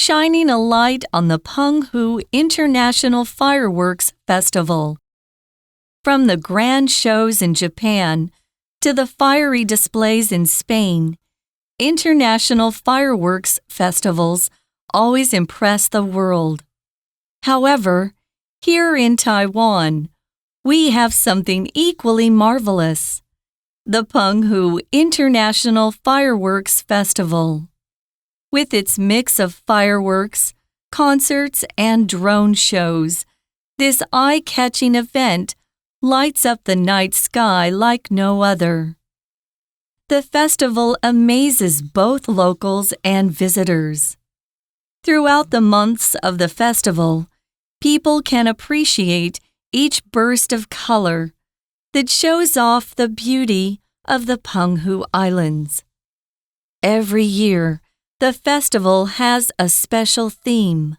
shining a light on the澎湖International Fireworks Festival. From the grand shows in Japan to the fiery displays in Spain, international fireworks festivals always impress the world. However, here in Taiwan, we have something equally marvelous: the澎湖International Fireworks Festival. With its mix of fireworks, concerts, and drone shows, this eye-catching event lights up the night sky like no other. The festival amazes both locals and visitors. Throughout the months of the festival, people can appreciate each burst of color that shows off the beauty of the澎湖Islands. Every year, the festival has a special theme.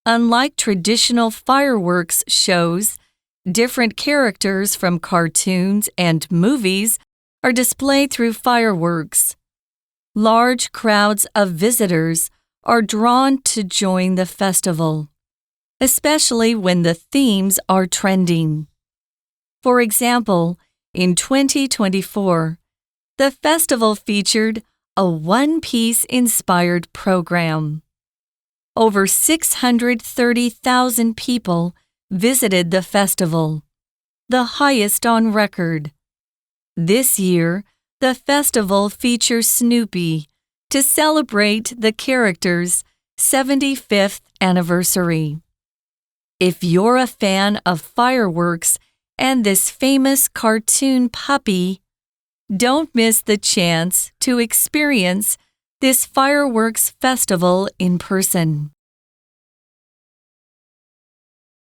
Unlike traditional fireworks shows, different characters from cartoons and movies are displayed through fireworks. Large crowds of visitors are drawn to join the festival, especially when the themes are trending. For example, in 2024, the festival featured a one-piece-inspired program. Over 630,000 people visited the festival, the highest on record. This year, the festival features Snoopy to celebrate the character's 75th anniversary. If you're a fan of fireworks and this famous cartoon puppy, don't miss the chance to experience this fireworks festival in person.